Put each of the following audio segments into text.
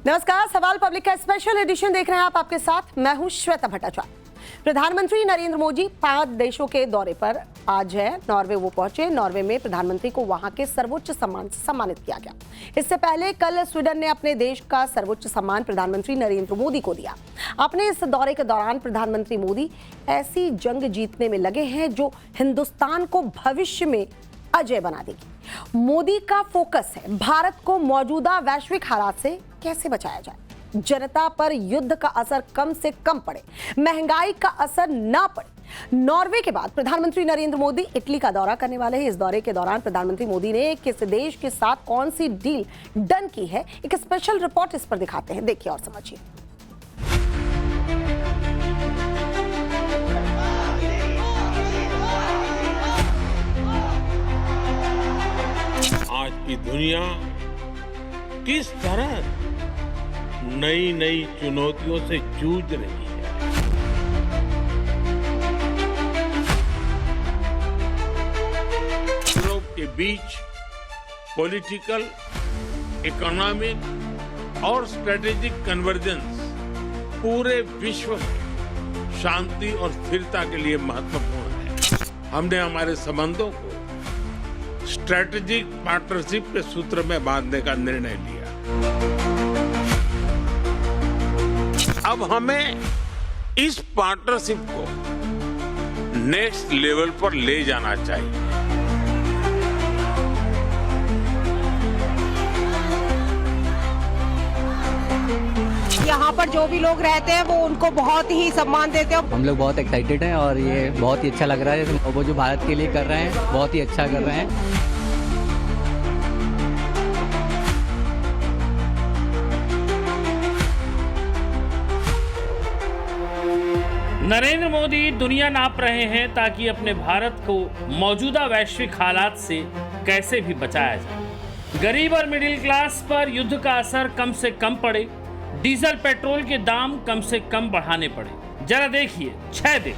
नमस्कार, सवाल पब्लिक का स्पेशल एडिशन देख रहे हैं आप। आपके साथ मैं हूं श्वेता भट्टाचार्य। प्रधानमंत्री नरेंद्र मोदी 5 देशों के दौरे पर आज है। नॉर्वे वो पहुंचे। नॉर्वे में प्रधानमंत्री को वहां के सर्वोच्च सम्मान से सम्मानित किया गया। इससे पहले कल स्वीडन ने अपने देश का सर्वोच्च सम्मान प्रधानमंत्री नरेंद्र मोदी को दिया। अपने इस दौरे के दौरान प्रधानमंत्री मोदी ऐसी जंग जीतने में लगे हैं जो हिंदुस्तान को भविष्य में अजय बना देगी। मोदी का फोकस है भारत को मौजूदा वैश्विक हालात से कैसे बचाया जाए, जनता पर युद्ध का असर कम से कम पड़े, महंगाई का असर ना पड़े। नॉर्वे के बाद प्रधानमंत्री नरेंद्र मोदी इटली का दौरा करने वाले हैं। इस दौरे के दौरान प्रधानमंत्री मोदी ने किस देश के साथ कौन सी डील डन की है, एक स्पेशल रिपोर्ट इस पर दिखाते हैं। देखिए और समझिए। आज की दुनिया किस तरह नई नई चुनौतियों से जूझ रही है। यूरोप के बीच पॉलिटिकल, इकोनॉमिक और स्ट्रेटेजिक कन्वर्जेंस पूरे विश्व में शांति और स्थिरता के लिए महत्वपूर्ण है। हमने हमारे संबंधों को स्ट्रेटेजिक पार्टनरशिप के सूत्र में बांधने का निर्णय लिया। अब हमें इस पार्टनरशिप को नेक्स्ट लेवल पर ले जाना चाहिए। यहाँ पर जो भी लोग रहते हैं वो उनको बहुत ही सम्मान देते हैं। हम लोग बहुत एक्साइटेड हैं और ये बहुत ही अच्छा लग रहा है। वो जो भारत के लिए कर रहे हैं बहुत ही अच्छा कर रहे हैं। नरेंद्र मोदी दुनिया नाप रहे हैं ताकि अपने भारत को मौजूदा वैश्विक हालात से कैसे भी बचाया जाए। गरीब और मिडिल क्लास पर युद्ध का असर कम से कम पड़े, डीजल पेट्रोल के दाम कम से कम बढ़ाने पड़े। जरा देखिए, 6 दिन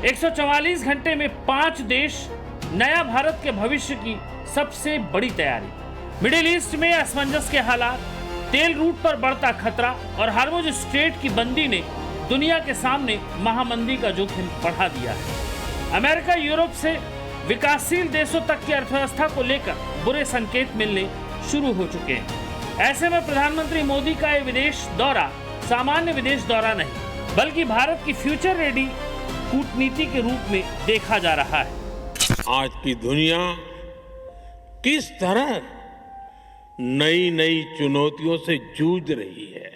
144 घंटे में 5 देश, नया भारत के भविष्य की सबसे बड़ी तैयारी। मिडिल ईस्ट में असमंजस के हालात, तेल रूट पर बढ़ता खतरा और हार्मुज स्ट्रेट की बंदी ने दुनिया के सामने महामंदी का जोखिम बढ़ा दिया है। अमेरिका यूरोप से विकासशील देशों तक की अर्थव्यवस्था को लेकर बुरे संकेत मिलने शुरू हो चुके हैं। ऐसे में प्रधानमंत्री मोदी का ये विदेश दौरा सामान्य विदेश दौरा नहीं, बल्कि भारत की फ्यूचर रेडी कूटनीति के रूप में देखा जा रहा है। आज की दुनिया किस तरह नई नई चुनौतियों से जूझ रही है।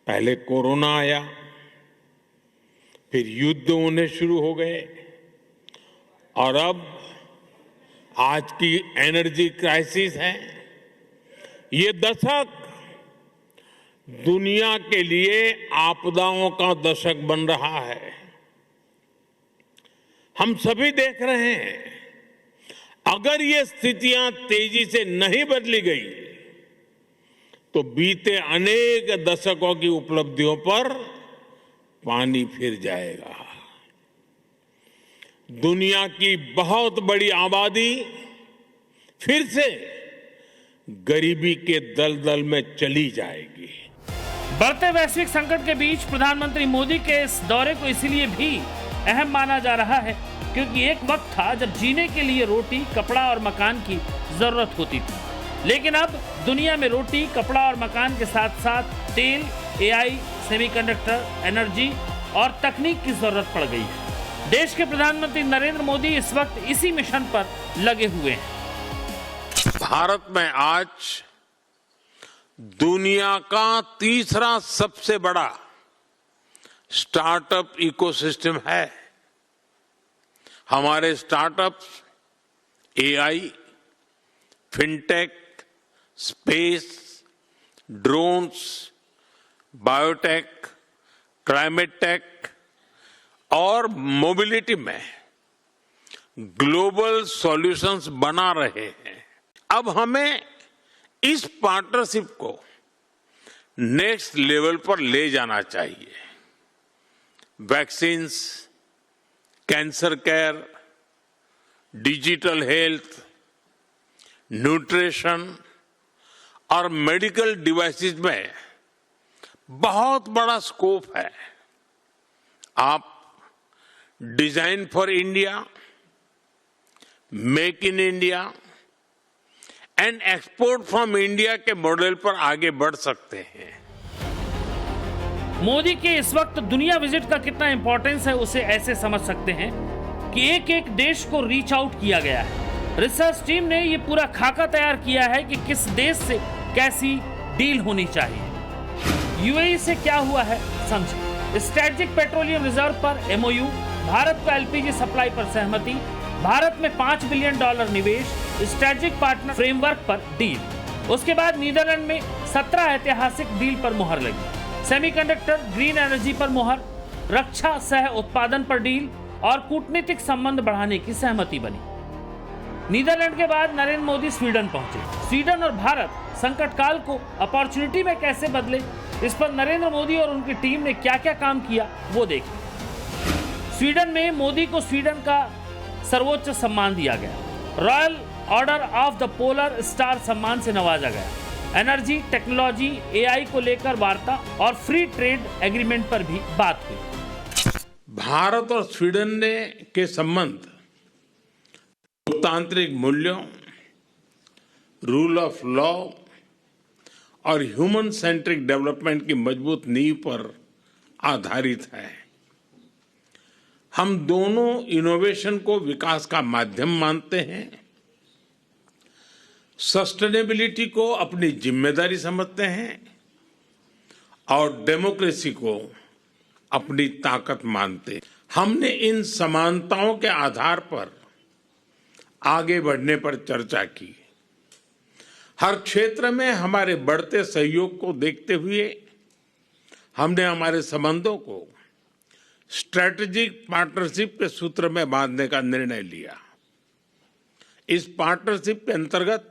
पहले कोरोना आया, फिर युद्ध होने शुरू हो गए और अब आज की एनर्जी क्राइसिस है। ये दशक दुनिया के लिए आपदाओं का दशक बन रहा है। हम सभी देख रहे हैं, अगर ये स्थितियां तेजी से नहीं बदली गई तो बीते अनेक दशकों की उपलब्धियों पर पानी फिर जाएगा। दुनिया की बहुत बड़ी आबादी फिर से गरीबी के दलदल में चली जाएगी। बढ़ते वैश्विक संकट के बीच प्रधानमंत्री मोदी के इस दौरे को इसलिए भी अहम माना जा रहा है क्योंकि एक वक्त था जब जीने के लिए रोटी, कपड़ा और मकान की जरूरत होती थी, लेकिन अब दुनिया में रोटी, कपड़ा और मकान के साथ साथ तेल, एआई, सेमीकंडक्टर, एनर्जी और तकनीक की जरूरत पड़ गई है। देश के प्रधानमंत्री नरेंद्र मोदी इस वक्त इसी मिशन पर लगे हुए हैं। भारत में आज दुनिया का तीसरा सबसे बड़ा स्टार्टअप इकोसिस्टम है। हमारे startups AI, fintech, space, drones, biotech, climate tech और मोबिलिटी में ग्लोबल सॉल्यूशंस बना रहे हैं। अब हमें इस पार्टनरशिप को नेक्स्ट लेवल पर ले जाना चाहिए। Vaccines, cancer care, digital health, nutrition और मेडिकल डिवाइसेस में बहुत बड़ा स्कोप है। आप design for India, make in India and export from India के मॉडल पर आगे बढ़ सकते हैं। मोदी के इस वक्त दुनिया विजिट का कितना इंपॉर्टेंस है उसे ऐसे समझ सकते हैं कि एक एक देश को रीच आउट किया गया है। रिसर्च टीम ने ये पूरा खाका तैयार किया है कि किस देश से कैसी डील होनी चाहिए। यूएई से क्या हुआ है समझे। स्ट्रेटेजिक पेट्रोलियम रिजर्व पर एमओयू, भारत को एलपीजी सप्लाई पर सहमति, भारत में $5 बिलियन निवेश, स्ट्रेटेजिक पार्टनर फ्रेमवर्क पर डील। उसके बाद नीदरलैंड में 17 ऐतिहासिक डील पर मुहर लगी। सेमीकंडक्टर, ग्रीन एनर्जी पर मुहर, रक्षा सह उत्पादन पर डील और कूटनीतिक संबंध बढ़ाने की सहमति बनी। नीदरलैंड के बाद नरेंद्र मोदी स्वीडन पहुंचे। स्वीडन और भारत संकट काल को अपॉर्चुनिटी में कैसे बदले, इस पर नरेंद्र मोदी और उनकी टीम ने क्या क्या काम किया वो देखें। स्वीडन में मोदी को स्वीडन का सर्वोच्च सम्मान दिया गया। Royal order of the polar star सम्मान से नवाजा गया। एनर्जी, टेक्नोलॉजी, एआई को लेकर वार्ता और फ्री ट्रेड एग्रीमेंट पर भी बात हुई। भारत और स्वीडन के संबंध लोकतांत्रिक मूल्यों, रूल ऑफ लॉ और ह्यूमन सेंट्रिक डेवलपमेंट की मजबूत नींव पर आधारित है। हम दोनों इनोवेशन को विकास का माध्यम मानते हैं, सस्टेनेबिलिटी को अपनी जिम्मेदारी समझते हैं और डेमोक्रेसी को अपनी ताकत मानते हैं। हमने इन समानताओं के आधार पर आगे बढ़ने पर चर्चा की। हर क्षेत्र में हमारे बढ़ते सहयोग को देखते हुए हमने हमारे संबंधों को स्ट्रैटेजिक पार्टनरशिप के सूत्र में बांधने का निर्णय लिया। इस पार्टनरशिप के अंतर्गत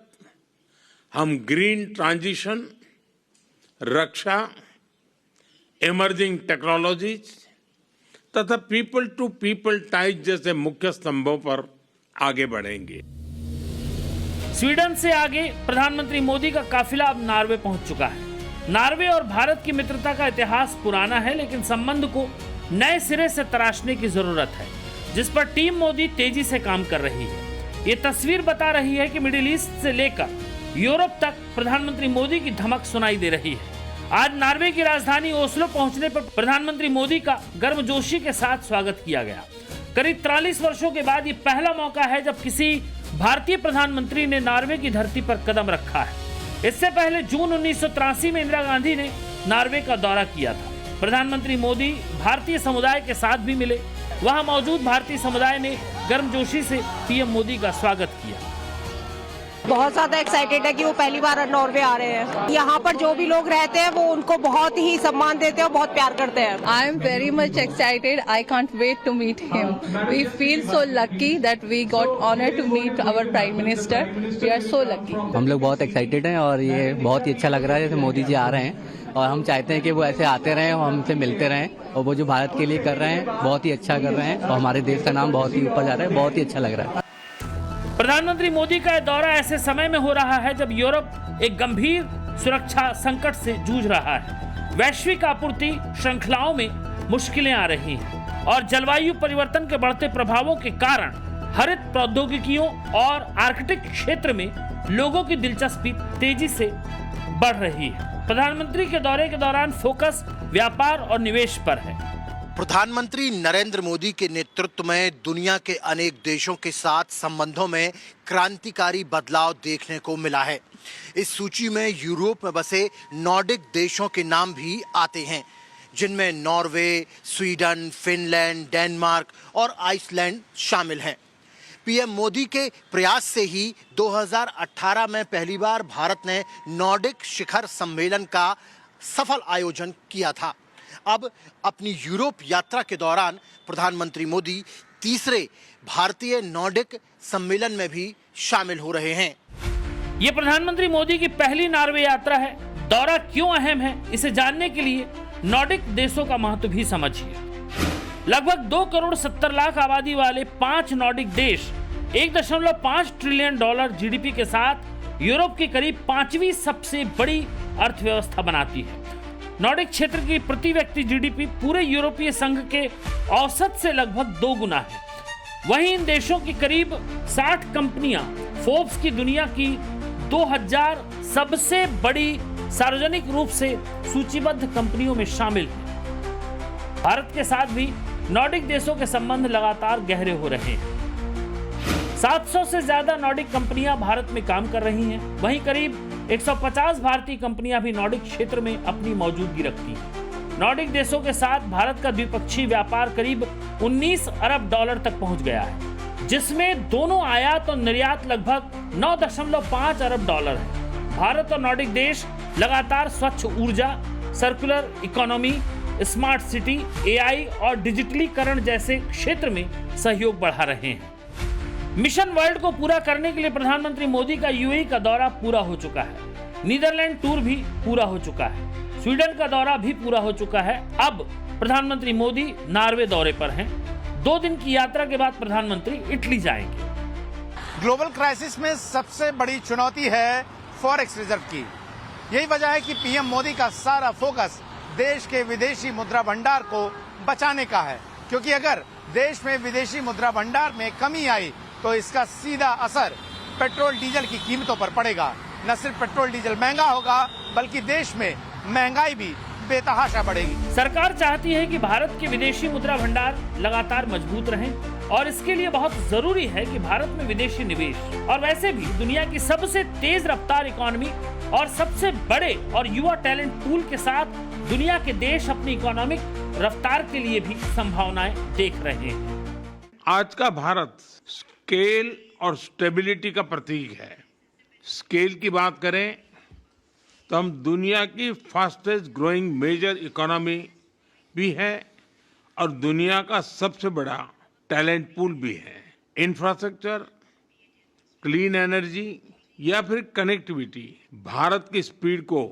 हम ग्रीन ट्रांजिशन, रक्षा, इमर्जिंग टेक्नोलॉजीज तथा पीपल टू पीपल टाइज जैसे मुख्य स्तंभों पर आगे बढ़ेंगे। स्वीडन से आगे प्रधानमंत्री मोदी का काफिला अब नॉर्वे पहुंच चुका है। नॉर्वे और भारत की मित्रता का इतिहास पुराना है, लेकिन संबंध को नए सिरे से तराशने की जरूरत है, जिस पर टीम मोदी तेजी से काम कर रही है। ये तस्वीर बता रही है कि मिडिल ईस्ट से लेकर यूरोप तक प्रधानमंत्री मोदी की धमक सुनाई दे रही है। आज नॉर्वे की राजधानी ओस्लो पहुंचने पर प्रधानमंत्री मोदी का गर्मजोशी के साथ स्वागत किया गया। करीब 43 वर्षों के बाद ये पहला मौका है जब किसी भारतीय प्रधानमंत्री ने नॉर्वे की धरती पर कदम रखा है। इससे पहले जून 1983 में इंदिरा गांधी ने नॉर्वे का दौरा किया था। प्रधानमंत्री मोदी भारतीय समुदाय के साथ भी मिले। वहां मौजूद भारतीय समुदाय ने गर्मजोशी से पीएम मोदी का स्वागत किया। बहुत ज्यादा एक्साइटेड है कि वो पहली बार नॉर्वे आ रहे हैं। यहाँ पर जो भी लोग रहते हैं वो उनको बहुत ही सम्मान देते हैं और बहुत प्यार करते हैं। I am very much excited. I can't wait to meet him. We feel so lucky that we got honor to meet our Prime Minister. We are so lucky. हम लोग बहुत एक्साइटेड हैं और ये बहुत ही अच्छा लग रहा है जैसे मोदी जी आ रहे हैं, और हम चाहते हैं कि वो ऐसे आते रहें और हमसे मिलते रहें, और वो जो भारत के लिए कर रहे हैं बहुत ही अच्छा कर रहे हैं और हमारे देश का नाम बहुत ही ऊपर जा रहा है। बहुत ही अच्छा लग रहा है। प्रधानमंत्री मोदी का दौरा ऐसे समय में हो रहा है जब यूरोप एक गंभीर सुरक्षा संकट से जूझ रहा है। वैश्विक आपूर्ति श्रृंखलाओं में मुश्किलें आ रही हैं और जलवायु परिवर्तन के बढ़ते प्रभावों के कारण हरित प्रौद्योगिकियों और आर्कटिक क्षेत्र में लोगों की दिलचस्पी तेजी से बढ़ रही है। प्रधानमंत्री के दौरे के दौरान फोकस व्यापार और निवेश पर है। प्रधानमंत्री नरेंद्र मोदी के नेतृत्व में दुनिया के अनेक देशों के साथ संबंधों में क्रांतिकारी बदलाव देखने को मिला है। इस सूची में यूरोप में बसे नॉर्डिक देशों के नाम भी आते हैं, जिनमें नॉर्वे, स्वीडन, फिनलैंड, डेनमार्क और आइसलैंड शामिल हैं। पीएम मोदी के प्रयास से ही 2018 में पहली बार भारत ने नॉर्डिक शिखर सम्मेलन का सफल आयोजन किया था। अब अपनी यूरोप यात्रा के दौरान प्रधानमंत्री मोदी तीसरे भारतीय नॉर्डिक सम्मेलन में भी शामिल हो रहे हैं। ये प्रधानमंत्री मोदी की पहली नॉर्वे यात्रा है। दौरा क्यों अहम है, इसे जानने के लिए नॉर्डिक देशों का महत्व भी समझिए। लगभग 2 करोड़ 70 लाख आबादी वाले 5 नॉर्डिक देश $1.5 ट्रिलियन जीडीपी के साथ यूरोप की करीब 5वीं सबसे बड़ी अर्थव्यवस्था बनाती है। नॉर्डिक क्षेत्र की प्रति व्यक्ति जीडीपी पूरे यूरोपीय संघ के औसत से लगभग 2 गुना है। वहीं इन देशों की करीब 60 कंपनियां फोर्ब्स की दुनिया की 2000 सबसे बड़ी सार्वजनिक रूप से सूचीबद्ध कंपनियों में शामिल है। भारत के साथ भी नॉर्डिक देशों के संबंध लगातार गहरे हो रहे हैं। 700 से ज्यादा नॉर्डिक कंपनियां भारत में काम कर रही हैं। वहीं करीब 150 भारतीय कंपनियां भी नॉर्डिक क्षेत्र में अपनी मौजूदगी रखती हैं। नॉर्डिक देशों के साथ भारत का द्विपक्षीय व्यापार करीब 19 अरब डॉलर तक पहुंच गया है, जिसमें दोनों आयात और निर्यात लगभग 9.5 अरब डॉलर है। भारत और नॉर्डिक देश लगातार स्वच्छ ऊर्जा, circular economy, smart city, AI और डिजिटलीकरण जैसे क्षेत्र में सहयोग बढ़ा रहे हैं। मिशन वर्ल्ड को पूरा करने के लिए प्रधानमंत्री मोदी का यूएई का दौरा पूरा हो चुका है। नीदरलैंड टूर भी पूरा हो चुका है। स्वीडन का दौरा भी पूरा हो चुका है। अब प्रधानमंत्री मोदी नॉर्वे दौरे पर हैं। 2 दिन की यात्रा के बाद प्रधानमंत्री इटली जाएंगे। ग्लोबल क्राइसिस में सबसे बड़ी चुनौती है फॉरेक्स रिजर्व की। यही वजह है कि पीएम मोदी का सारा फोकस देश के विदेशी मुद्रा भंडार को बचाने का है, क्योंकि अगर देश में विदेशी मुद्रा भंडार में कमी आई तो इसका सीधा असर पेट्रोल डीजल की कीमतों पर पड़ेगा। न सिर्फ पेट्रोल डीजल महंगा होगा, बल्कि देश में महंगाई भी बेतहाशा बढ़ेगी। सरकार चाहती है कि भारत के विदेशी मुद्रा भंडार लगातार मजबूत रहें और इसके लिए बहुत जरूरी है कि भारत में विदेशी निवेश, और वैसे भी दुनिया की सबसे तेज रफ्तार इकोनॉमी और सबसे बड़े और युवा टैलेंट पूल के साथ दुनिया के देश अपनी इकोनॉमिक रफ्तार के लिए भी संभावनाएं देख रहे हैं। आज का भारत स्केल और स्टेबिलिटी का प्रतीक है। स्केल की बात करें तो हम दुनिया की फास्टेस्ट ग्रोइंग मेजर इकोनॉमी भी है और दुनिया का सबसे बड़ा टैलेंट पूल भी है। इंफ्रास्ट्रक्चर, क्लीन एनर्जी या फिर कनेक्टिविटी, भारत की स्पीड को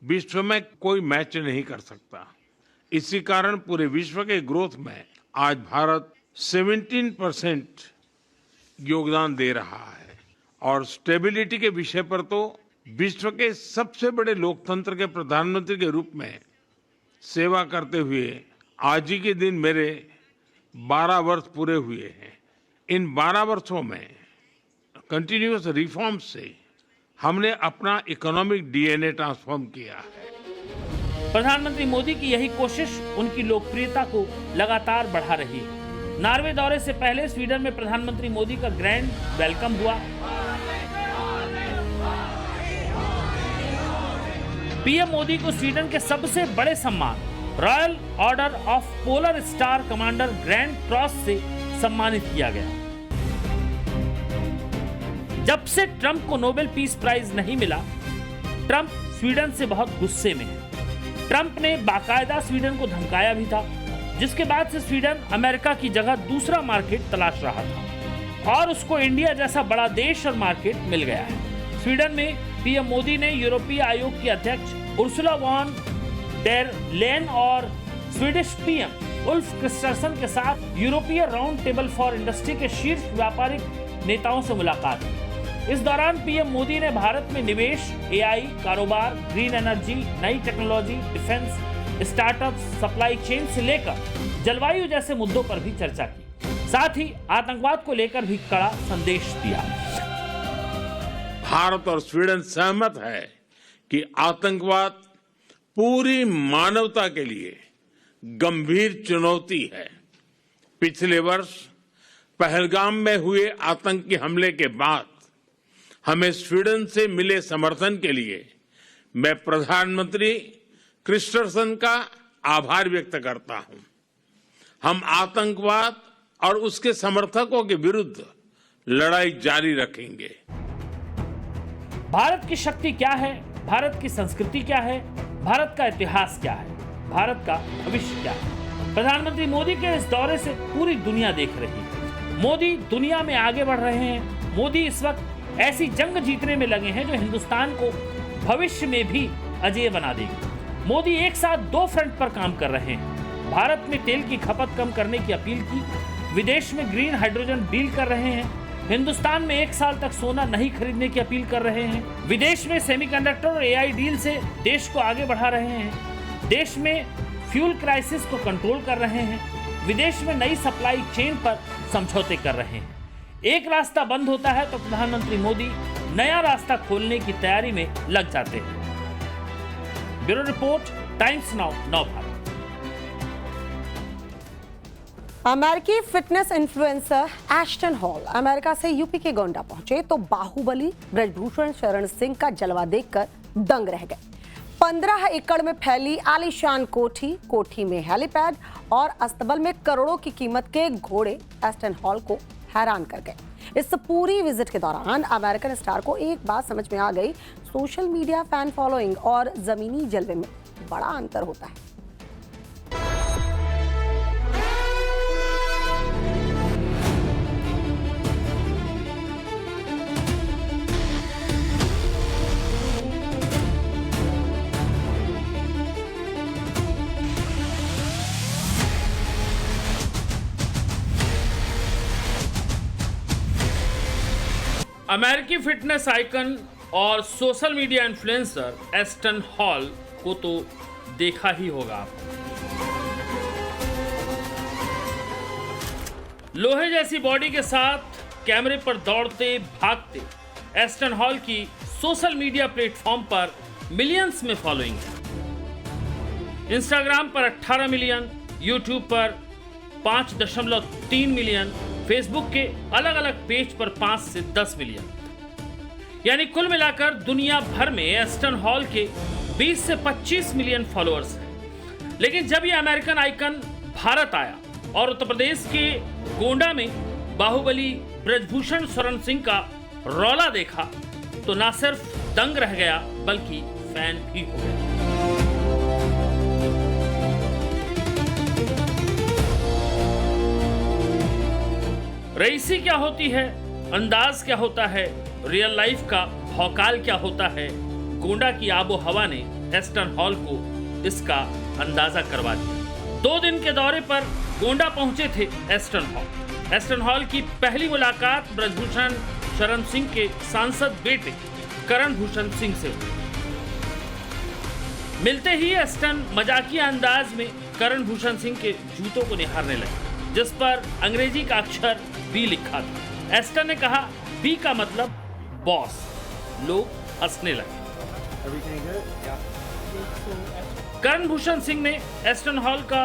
विश्व में कोई मैच नहीं कर सकता। इसी कारण पूरे विश्व के ग्रोथ में आज भारत 17% योगदान दे रहा है। और स्टेबिलिटी के विषय पर तो विश्व के सबसे बड़े लोकतंत्र के प्रधानमंत्री के रूप में सेवा करते हुए आज ही के दिन मेरे 12 वर्ष पूरे हुए हैं। इन 12 वर्षों में कंटिन्यूअस रिफॉर्म से हमने अपना इकोनॉमिक डीएनए ट्रांसफॉर्म किया है। प्रधानमंत्री मोदी की यही कोशिश उनकी लोकप्रियता को लगातार बढ़ा रही है। नॉर्वे दौरे से पहले स्वीडन में प्रधानमंत्री मोदी का ग्रैंड वेलकम हुआ। पीएम मोदी को स्वीडन के सबसे बड़े सम्मान royal order of polar star commander grand cross से सम्मानित किया गया। जब से ट्रंप को नोबेल पीस प्राइज नहीं मिला, ट्रंप स्वीडन से बहुत गुस्से में है। ट्रंप ने बाकायदा स्वीडन को धमकाया भी था, जिसके बाद से स्वीडन अमेरिका की जगह दूसरा मार्केट तलाश रहा था और उसको इंडिया जैसा बड़ा देश और मार्केट मिल गया है। स्वीडन में पीएम मोदी ने यूरोपीय आयोग की अध्यक्ष उर्सुला वॉन डेर लेन और स्वीडिश पीएम उल्फ क्रिस्टरसन के साथ यूरोपीय राउंड टेबल फॉर इंडस्ट्री के शीर्ष व्यापारिक नेताओं से मुलाकात की। इस दौरान पीएम मोदी ने भारत में निवेश, एआई, कारोबार, ग्रीन एनर्जी, नई technology, defence, startup, supply chain से लेकर जलवायु जैसे मुद्दों पर भी चर्चा की। साथ ही आतंकवाद को लेकर भी कड़ा संदेश दिया। भारत और स्वीडन सहमत है कि आतंकवाद पूरी मानवता के लिए गंभीर चुनौती है। पिछले वर्ष पहलगाम में हुए आतंकी हमले के बाद हमें स्वीडन से मिले समर्थन के लिए मैं प्रधानमंत्री क्रिस्टरसन का आभार व्यक्त करता हूं। हम आतंकवाद और उसके समर्थकों के विरुद्ध लड़ाई जारी रखेंगे। भारत की शक्ति क्या है, भारत की संस्कृति क्या है, भारत का इतिहास क्या है, भारत का भविष्य क्या है, प्रधानमंत्री मोदी के इस दौरे से पूरी दुनिया देख रही है। मोदी दुनिया में आगे बढ़ रहे हैं। मोदी इस वक्त ऐसी जंग जीतने में लगे हैं जो हिंदुस्तान को भविष्य में भी अजेय बना देगी। मोदी एक साथ 2 फ्रंट पर काम कर रहे हैं। भारत में तेल की खपत कम करने की अपील की, विदेश में ग्रीन हाइड्रोजन डील कर रहे हैं, हिंदुस्तान में 1 साल तक सोना नहीं खरीदने की अपील कर रहे हैं। विदेश में सेमीकंडक्टर और एआई डील से देश को आगे बढ़ा रहे हैं। देश में फ्यूल क्राइसिस को कंट्रोल कर रहे हैं। विदेश में नई सप्लाई चेन पर समझौते कर रहे हैं। एक रास्ता बंद होता है तो प्रधानमंत्री मोदी नया रास्ता खोलने की तैयारी में लग जाते हैं। ब्यूरो रिपोर्ट, टाइम्स नाउ, नव भारत। अमेरिकी fitness influencer Aston hall America से यूपी के गोंडा पहुंचे तो बाहुबली ब्रजभूषण शरण सिंह का जलवा देखकर दंग रह गए। 15 एकड़ में फैली आलीशान कोठी में हेलीपैड और अस्तबल में करोड़ों की कीमत के घोड़े एस्टन हॉल को हैरान कर गए। इस पूरी विजिट के दौरान अमेरिकन स्टार को एक बात समझ में आ गई, सोशल मीडिया फैन फॉलोइंग और जमीनी जलवे में बड़ा अंतर होता है। अमेरिकी फिटनेस आइकन और social media influencer Aston hall को तो देखा ही होगा आपने। लोहे जैसी बॉडी के साथ कैमरे पर दौड़ते भागते एस्टन हॉल की सोशल मीडिया प्लेटफॉर्म पर मिलियंस में फॉलोइंग है। इंस्टाग्राम पर 18 मिलियन, यूट्यूब पर 5.3 मिलियन, फेसबुक के अलग अलग पेज पर 5 से 10 मिलियन। यानी कुल मिलाकर दुनिया भर में एस्टन हॉल के 20 से 25 मिलियन फॉलोअर्स हैं। लेकिन जब यह अमेरिकन आइकन भारत आया और उत्तर प्रदेश के गोंडा में बाहुबली ब्रजभूषण शरण सिंह का रौला देखा तो ना सिर्फ दंग रह गया बल्कि फैन भी हो गया। रईसी क्या होती है, अंदाज क्या होता है, रियल लाइफ का भौकाल क्या होता है, गोंडा की आबो हवा ने एस्टन हॉल को इसका अंदाजा करवा दिया। 2 दिन के दौरे पर गोंडा पहुंचे थे एस्टन हॉल। एस्टन हॉल की पहली मुलाकात ब्रजभूषण शरण सिंह के सांसद बेटे करण भूषण सिंह से हुई। मिलते ही एस्टन मजाकिया अंदाज में करण भूषण सिंह के जूतों को निहारने लगे, जिस पर अंग्रेजी का अक्षर बी लिखा था। एस्टन ने कहा, बी का मतलब बॉस। लोग हंसने लगे। करण भूषण सिंह ने एस्टन हॉल का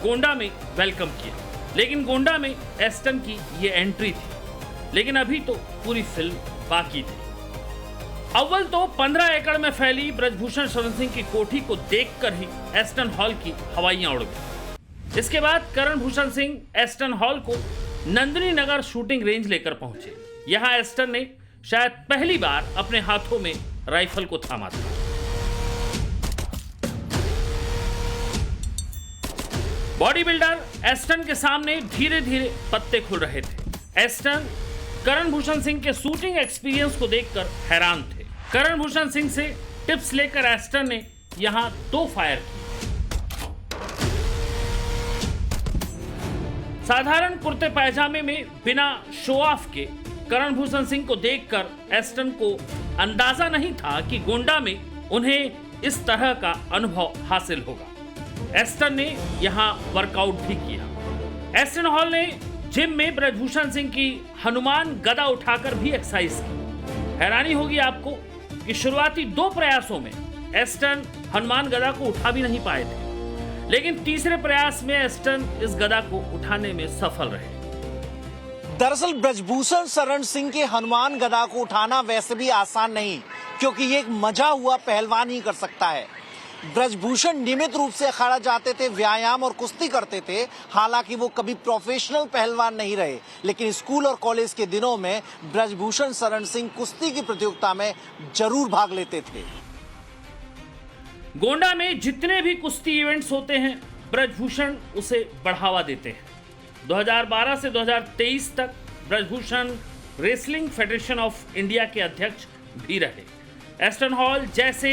गोंडा में वेलकम किया, लेकिन गोंडा में एस्टन की ये एंट्री थी। लेकिन अभी तो पूरी फिल्म बाकी थी। अव्वल तो 15 एकड़ में फैली ब्रजभूषण शरण सिंह की कोठी को देखकर ही एस्टन हॉल की हवाइयां उड़ गई। इसके बाद करण भूषण सिंह एस्टन हॉल को नंदिनी नगर शूटिंग रेंज लेकर पहुंचे। यहां एस्टन ने शायद पहली बार अपने हाथों में राइफल को थामा था। बॉडी बिल्डर एस्टन के सामने धीरे धीरे पत्ते खुल रहे थे। एस्टन करण भूषण सिंह के शूटिंग एक्सपीरियंस को देखकर हैरान थे। करण भूषण सिंह से टिप्स लेकर एस्टन ने यहां 2 फायर किए। साधारण कुर्ते पायजामे में बिना शो ऑफ के करण भूषण सिंह को देखकर एस्टन को अंदाजा नहीं था कि गोंडा में उन्हें इस तरह का अनुभव हासिल होगा। एस्टन ने यहां वर्कआउट भी किया। एस्टन हॉल ने जिम में ब्रजभूषण सिंह की हनुमान गदा उठाकर भी एक्सरसाइज की। हैरानी होगी आपको कि शुरुआती 2 प्रयासों में एस्टन हनुमान गदा को उठा भी नहीं पाए थे, लेकिन तीसरे प्रयास में एस्टन इस गदा को उठाने में सफल रहे। दरअसल ब्रजभूषण शरण सिंह के हनुमान गदा को उठाना वैसे भी आसान नहीं, क्योंकि ये एक मजा हुआ पहलवान ही कर सकता है। ब्रजभूषण नियमित रूप से अखाड़ा जाते थे, व्यायाम और कुश्ती करते थे। हालांकि वो कभी प्रोफेशनल पहलवान नहीं रहे, लेकिन स्कूल और कॉलेज के दिनों में ब्रजभूषण शरण सिंह कुश्ती की प्रतियोगिता में जरूर भाग लेते थे। गोंडा में जितने भी कुश्ती इवेंट्स होते हैं, ब्रजभूषण उसे बढ़ावा देते हैं। 2012 से 2023 तक Brijbhushan wrestling federation of India के अध्यक्ष भी रहे। एस्टन हॉल जैसे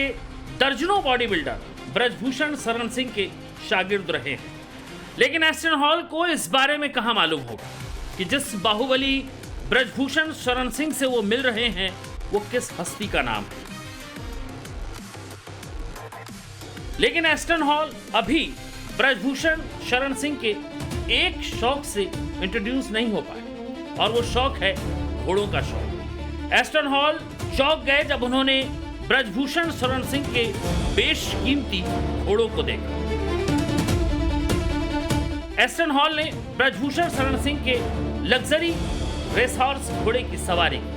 दर्जनों बॉडी बिल्डर ब्रजभूषण शरण सिंह के शागिर्द रहे हैं। लेकिन एस्टन हॉल को इस बारे में कहां मालूम होगा कि जिस बाहुबली ब्रजभूषण शरण सिंह से वो मिल रहे हैं, वो किस हस्ती का नाम है। लेकिन एस्टन हॉल अभी ब्रजभूषण शरण सिंह के एक शौक से इंट्रोड्यूस नहीं हो पाए, और वो शौक है घोड़ों का शौक। एस्टन हॉल चौंक गए जब उन्होंने ब्रजभूषण शरण सिंह के बेशकीमती घोड़ों को देखा। एस्टन हॉल ने ब्रजभूषण शरण सिंह के लग्जरी रेस हॉर्स घोड़े की सवारी की।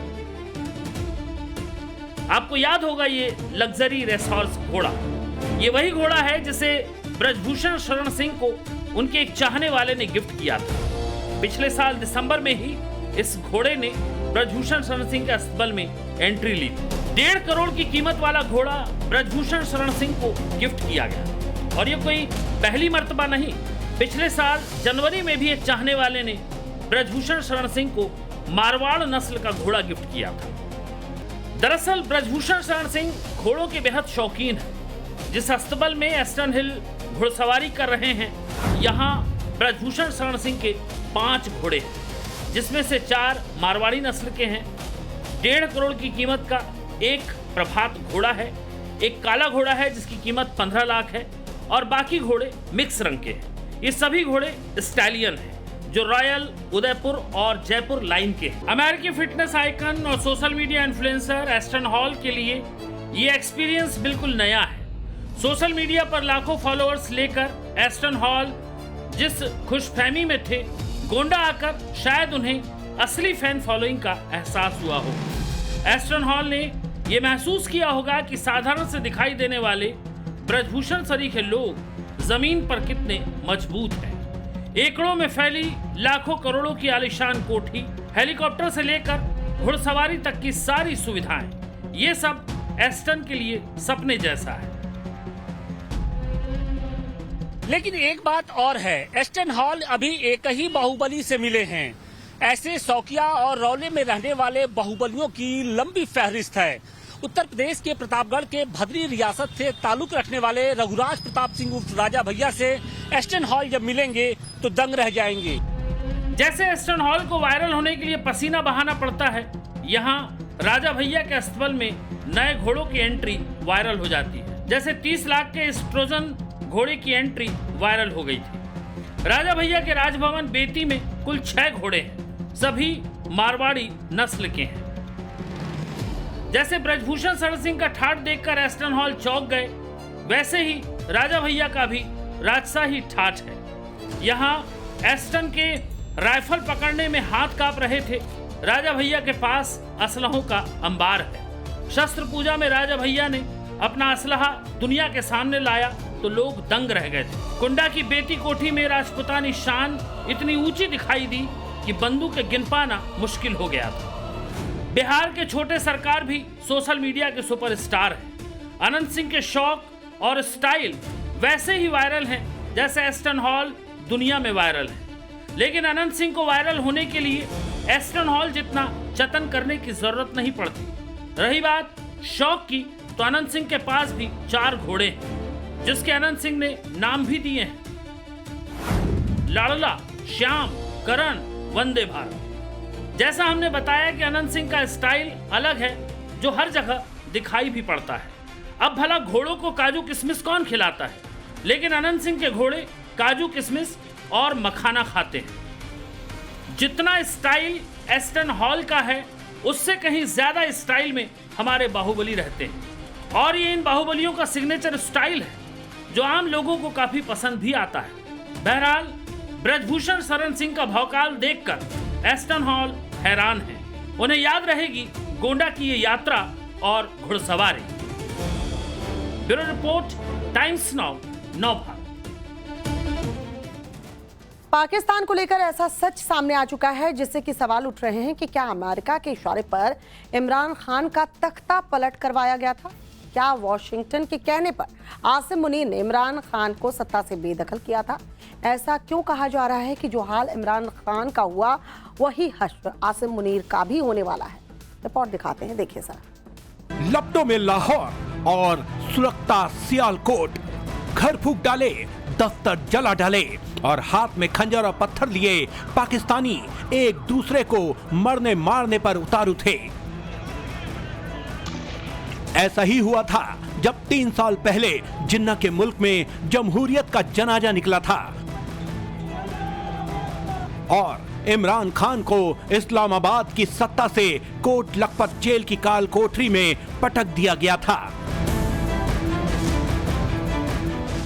आपको याद होगा ये लग्जरी रेस हॉर्स घोड़ा, ये वही घोड़ा है जिसे ब्रजभूषण शरण सिंह को उनके एक चाहने वाले ने गिफ्ट किया था। पिछले साल दिसंबर में ही इस घोड़े ने ब्रजभूषण शरण सिंह के अस्तबल में एंट्री ली थी। 1.5 करोड़ की कीमत वाला घोड़ा ब्रजभूषण शरण सिंह को गिफ्ट किया गया, और ये कोई पहली मर्तबा नहीं। पिछले साल जनवरी में भी एक चाहने वाले ने ब्रजभूषण शरण सिंह को मारवाड़ नस्ल का घोड़ा गिफ्ट किया था। दरअसल ब्रजभूषण शरण सिंह घोड़ों के बेहद शौकीन हैं। जिस अस्तबल में एस्टन हिल घुड़सवारी कर रहे हैं, यहाँ ब्रजभूषण शरण सिंह के 5 घोड़े हैं, जिसमें से 4 मारवाड़ी नस्ल के हैं। 1.5 करोड़ की कीमत का एक प्रभात घोड़ा है, एक काला घोड़ा है जिसकी कीमत 15 लाख है, और बाकी घोड़े मिक्स रंग के हैं। ये सभी घोड़े स्टैलियन हैं, जो रॉयल, उदयपुर और जयपुर लाइन के हैं। अमेरिकी फिटनेस आइकन और social media influencer Aston hall के लिए ये एक्सपीरियंस बिल्कुल नया है। सोशल मीडिया पर लाखों फॉलोअर्स लेकर एस्टन हॉल जिस खुशफहमी में थे, गोंडा आकर शायद उन्हें असली फैन फॉलोइंग का एहसास हुआ हो। एस्टन हॉल ने यह महसूस किया होगा कि साधारण से दिखाई देने वाले ब्रजभूषण सरीखे लोग जमीन पर कितने मजबूत हैं। एकड़ों में फैली लाखों करोड़ों की आलीशान कोठी, हेलीकॉप्टर से लेकर घुड़सवारी तक की सारी सुविधाएं, ये सब एस्टन के लिए सपने जैसा है। लेकिन एक बात और है, एस्टन हॉल अभी एक ही बाहुबली से मिले हैं। ऐसे शौकिया और रौले में रहने वाले बाहुबलियों की लंबी फहरिस्त है। उत्तर प्रदेश के प्रतापगढ़ के भद्री रियासत से ताल्लुक रखने वाले रघुराज प्रताप सिंह उर्फ राजा भैया से एस्टन हॉल जब मिलेंगे तो दंग रह जाएंगे। जैसे एस्टन हॉल को वायरल होने के लिए पसीना बहाना पड़ता है, यहाँ राजा भैया के अस्तबल में नए घोड़ों की एंट्री वायरल हो जाती है। जैसे 30 लाख के इस ट्रोजन घोड़े की एंट्री वायरल हो गई थी। राजा भैया के राजभवन बेती में कुल 6 घोड़े हैं, सभी मारवाड़ी नस्ल के हैं। जैसे ब्रजभूषण शरण सिंह का ठाठ देखकर एस्टन हॉल चौंक गए, वैसे ही राजा भैया का भी राजशाही ठाठ है। यहाँ एस्टन के राइफल पकड़ने में हाथ कांप रहे थे। राजा भैया के पास असलहों का अंबार है। शस्त्र पूजा में राजा भैया ने अपना असलहा दुनिया के सामने लाया तो लोग दंग रह गए थे। कुंडा की बेती कोठी में राजपुतानी शान इतनी ऊंची दिखाई दी कि बंदूकें गिन पाना मुश्किल हो गया था। बिहार के छोटे सरकार भी सोशल मीडिया के सुपरस्टार हैं। अनंत सिंह के शौक और स्टाइल वैसे ही वायरल हैं जैसे एस्टन हॉल दुनिया में वायरल है। लेकिन अनंत सिंह को वायरल होने के लिए एस्टन हॉल जितना जतन करने की जरूरत नहीं पड़ती। रही बात शौक की, तो अनंत सिंह के पास भी 4 घोड़े हैं, जिसके अनंत सिंह ने नाम भी दिए हैं: लाडला, श्याम, करण, वंदे भारत। जैसा हमने बताया कि अनंत सिंह का स्टाइल अलग है, जो हर जगह दिखाई भी पड़ता है। अब भला घोड़ों को काजू किशमिश कौन खिलाता है, लेकिन अनंत सिंह के घोड़े काजू किशमिश और मखाना खाते हैं। जितना स्टाइल एस्टन हॉल का है, उससे कहीं ज्यादा स्टाइल में हमारे बाहुबली रहते हैं, और ये इन बाहुबलियों का सिग्नेचर स्टाइल है, जो आम लोगों को काफी पसंद भी आता है। बहरहाल ब्रजभूषण शरण सिंह का भौकाल देखकर एस्टन हॉल हैरान है। उन्हें याद रहेगी गोंडा की ये यात्रा और घुड़सवारी। ब्यूरो रिपोर्ट, टाइम्स नाउ, नव भारत। पाकिस्तान को लेकर ऐसा सच सामने आ चुका है जिससे कि सवाल उठ रहे हैं कि क्या अमेरिका के इशारे पर इमरान खान का तख्ता पलट करवाया गया था? क्या वॉशिंगटन के कहने पर आसिम मुनीर ने इमरान खान को सत्ता से बेदखल किया था? ऐसा क्यों कहा जा रहा है कि जो हाल इमरान खान का हुआ वही हश्र आसिम मुनीर का भी होने वाला है? रिपोर्ट दिखाते हैं, देखिए सर। लपटों में लाहौर और सुलगता सियालकोट, घर फूंक डाले, दफ्तर जला डाले और हाथ में खंजर और पत्थर लिए पाकिस्तानी एक दूसरे को मरने मारने पर उतारू थे। ऐसा ही हुआ था जब 3 साल पहले जिन्ना के मुल्क में जमहूरियत का जनाजा निकला था और इमरान खान को इस्लामाबाद की सत्ता से कोट लखपत जेल की काल कोठरी में पटक दिया गया था।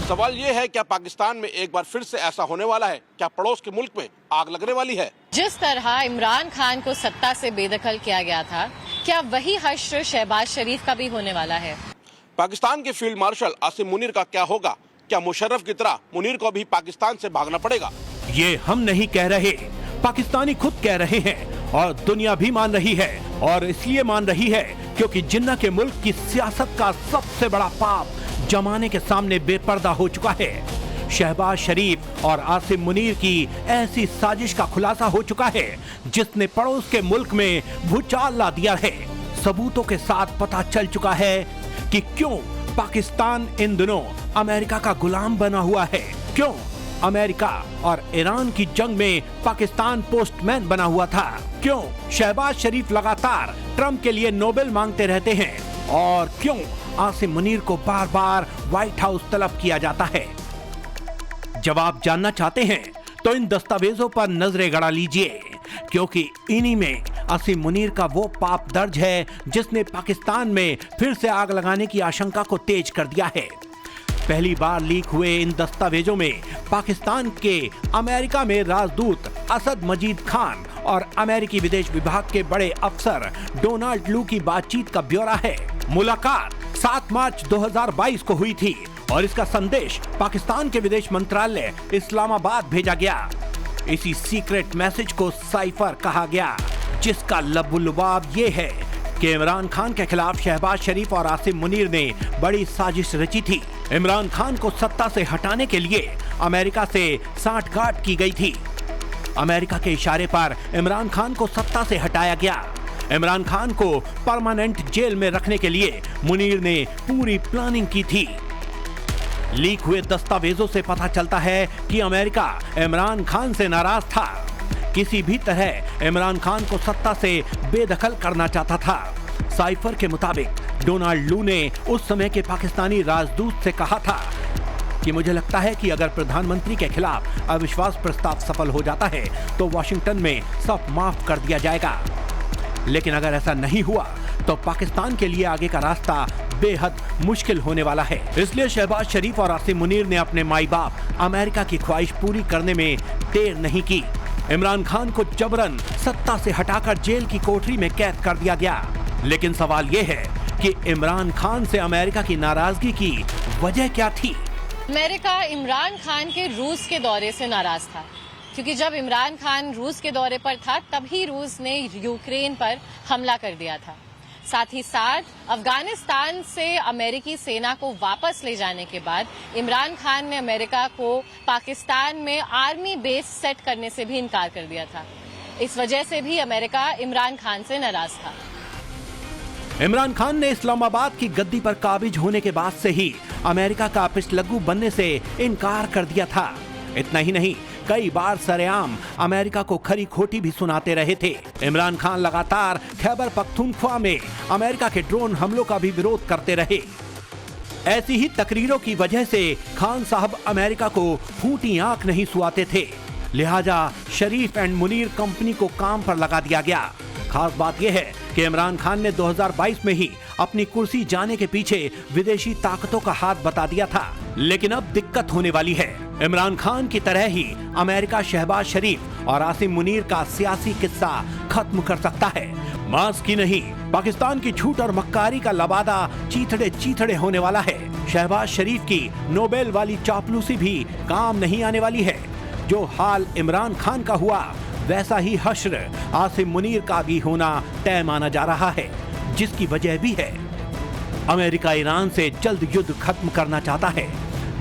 सवाल ये है, क्या पाकिस्तान में एक बार फिर से ऐसा होने वाला है? क्या पड़ोस के मुल्क में आग लगने वाली है? जिस तरह इमरान खान को सत्ता से बेदखल किया गया था, क्या वही हश्र शहबाज शरीफ का भी होने वाला है? पाकिस्तान के फील्ड मार्शल आसिम मुनीर का क्या होगा? क्या मुशर्रफ की तरह मुनीर को भी पाकिस्तान से भागना पड़ेगा? ये हम नहीं कह रहे, पाकिस्तानी खुद कह रहे हैं और दुनिया भी मान रही है, और इसलिए मान रही है क्योंकि जिन्ना के मुल्क की सियासत का सबसे बड़ा पाप जमाने के सामने बेपर्दा हो चुका है। शहबाज शरीफ और आसिम मुनीर की ऐसी साजिश का खुलासा हो चुका है जिसने पड़ोस के मुल्क में भूचाल ला दिया है। सबूतों के साथ पता चल चुका है कि क्यों पाकिस्तान इन दिनों अमेरिका का गुलाम बना हुआ है, क्यों अमेरिका और ईरान की जंग में पाकिस्तान पोस्टमैन बना हुआ था, क्यों शहबाज शरीफ लगातार ट्रंप के लिए नोबेल मांगते रहते हैं और क्यों आसिम मुनीर को बार बार व्हाइट हाउस तलब किया जाता है। जवाब जानना चाहते हैं तो इन दस्तावेजों पर नजरें गड़ा लीजिए, क्योंकि इन्हीं में आसिम मुनीर का वो पाप दर्ज है जिसने पाकिस्तान में फिर से आग लगाने की आशंका को तेज कर दिया है। पहली बार लीक हुए इन दस्तावेजों में पाकिस्तान के अमेरिका में राजदूत असद मजीद खान और अमेरिकी विदेश विभाग के बड़े अफसर डोनाल्ड लू की बातचीत का ब्यौरा है। मुलाकात 7 मार्च 2022 को हुई थी और इसका संदेश पाकिस्तान के विदेश मंत्रालय इस्लामाबाद भेजा गया। इसी सीक्रेट मैसेज को साइफर कहा गया, जिसका लबुलुबाब ये है कि इमरान खान के खिलाफ शहबाज शरीफ और आसिम मुनीर ने बड़ी साजिश रची थी। इमरान खान को सत्ता से हटाने के लिए अमेरिका से सांठगांठ की गई थी। अमेरिका के इशारे पर इमरान खान को सत्ता से हटाया गया। इमरान खान को परमानेंट जेल में रखने के लिए मुनीर ने पूरी प्लानिंग की थी। लीक हुए दस्तावेजों से पता चलता है कि अमेरिका इमरान खान से नाराज था, किसी भी तरह इमरान खान को सत्ता से बेदखल करना चाहता था। साइफर के मुताबिक डोनाल्ड लू ने उस समय के पाकिस्तानी राजदूत से कहा था कि मुझे लगता है कि अगर प्रधानमंत्री के खिलाफ अविश्वास प्रस्ताव सफल हो जाता है तो वॉशिंगटन में सब माफ कर दिया जाएगा, लेकिन अगर ऐसा नहीं हुआ तो पाकिस्तान के लिए आगे का रास्ता बेहद मुश्किल होने वाला है। इसलिए शहबाज शरीफ और आसिम मुनीर ने अपने माई बाप अमेरिका की ख्वाहिश पूरी करने में देर नहीं की। इमरान खान को जबरन सत्ता से हटाकर जेल की कोठरी में कैद कर दिया गया। लेकिन सवाल ये है कि इमरान खान से अमेरिका की नाराजगी की वजह क्या थी? अमेरिका इमरान खान के रूस के दौरे से नाराज था, क्योंकि जब इमरान खान रूस के दौरे पर था तभी रूस ने यूक्रेन पर हमला कर दिया था। साथ ही साथ अफगानिस्तान से अमेरिकी सेना को वापस ले जाने के बाद इमरान खान ने अमेरिका को पाकिस्तान में आर्मी बेस सेट करने से भी इनकार कर दिया था। इस वजह से भी अमेरिका इमरान खान से नाराज था। इमरान खान ने इस्लामाबाद की गद्दी पर काबिज होने के बाद से ही अमेरिका का पिछलग्गू बनने से इनकार कर दिया था। इतना ही नहीं, कई बार सरेआम अमेरिका को खरी खोटी भी सुनाते रहे थे। इमरान खान लगातार खैबर पख्तूनख्वा में अमेरिका के ड्रोन हमलों का भी विरोध करते रहे। ऐसी ही तकरीरों की वजह से खान साहब अमेरिका को फूटी आंख नहीं सुआते थे, लिहाजा शरीफ एंड मुनीर कंपनी को काम पर लगा दिया गया। खास बात यह है कि इमरान खान ने 2022 में ही अपनी कुर्सी जाने के पीछे विदेशी ताकतों का हाथ बता दिया था, लेकिन अब दिक्कत होने वाली है। इमरान खान की तरह ही अमेरिका शहबाज शरीफ और आसिम मुनीर का सियासी किस्सा खत्म कर सकता है। मास की नहीं, पाकिस्तान की झूठ और मक्कारी का लबादा चीथड़े चीथड़े होने वाला है। शहबाज शरीफ की नोबेल वाली चापलूसी भी काम नहीं आने वाली है। जो हाल इमरान खान का हुआ, वैसा ही हश्र आसिम मुनीर का भी होना तय माना जा रहा है, जिसकी वजह भी है अमेरिका ईरान से जल्द युद्ध खत्म करना चाहता है,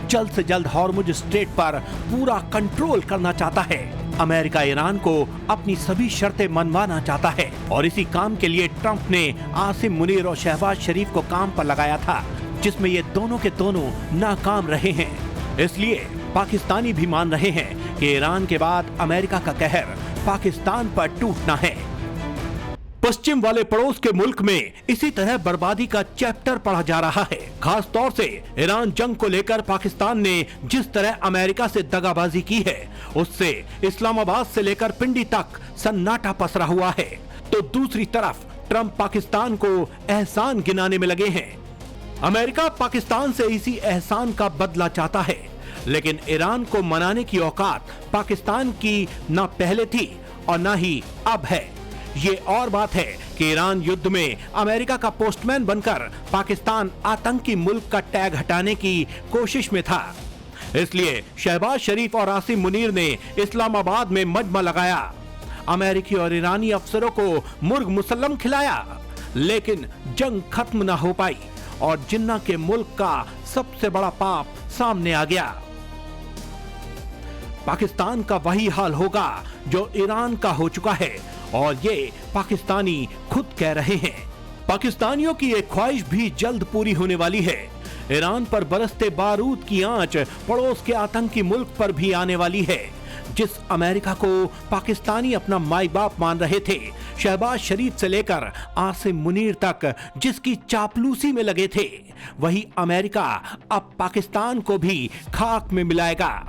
जल्द से जल्द हॉर्मुज स्ट्रेट पर पूरा कंट्रोल करना चाहता है। अमेरिका ईरान को अपनी सभी शर्तें मनवाना चाहता है और इसी काम के लिए ट्रंप ने आसिम मुनीर और शहबाज शरीफ को काम पर लगाया था। जिसमें ये दोनों के दोनों नाकाम रहे हैं। इसलिए पाकिस्तानी भी मान रहे हैं कि ईरान के बाद अमेरिका का कहर पाकिस्तान पर टूटना है। पश्चिम वाले पड़ोस के मुल्क में इसी तरह बर्बादी का चैप्टर पढ़ा जा रहा है। खास तौर से ईरान जंग को लेकर पाकिस्तान ने जिस तरह अमेरिका से दगाबाजी की है, उससे इस्लामाबाद से लेकर पिंडी तक सन्नाटा पसरा हुआ है। तो दूसरी तरफ ट्रंप पाकिस्तान को एहसान गिनाने में लगे हैं। अमेरिका पाकिस्तान से इसी एहसान का बदला चाहता है, लेकिन ईरान को मनाने की औकात पाकिस्तान की ना पहले थी और ना ही अब है। ये और बात है कि ईरान युद्ध में अमेरिका का पोस्टमैन बनकर पाकिस्तान आतंकी मुल्क का टैग हटाने की कोशिश में था। इसलिए शहबाज शरीफ और आसिम मुनीर ने इस्लामाबाद में मजमा लगाया, अमेरिकी और ईरानी अफसरों को मुर्ग मुसल्लम खिलाया, लेकिन जंग खत्म न हो पाई और जिन्ना के मुल्क का सबसे बड़ा पाप सामने आ गया। पाकिस्तान का वही हाल होगा जो ईरान का हो चुका है और ये पाकिस्तानी खुद कह रहे हैं। पाकिस्तानियों की एक ख्वाहिश भी जल्द पूरी होने वाली है। ईरान पर बरसते बारूद की आंच पड़ोस के आतंकी मुल्क पर भी आने वाली है। जिस अमेरिका को पाकिस्तानी अपना माई बाप मान रहे थे, शहबाज शरीफ से लेकर आसिम मुनीर तक जिसकी चापलूसी में लगे थे, वही अमेरिका अब पाकिस्तान को भी खाक में मिलाएगा।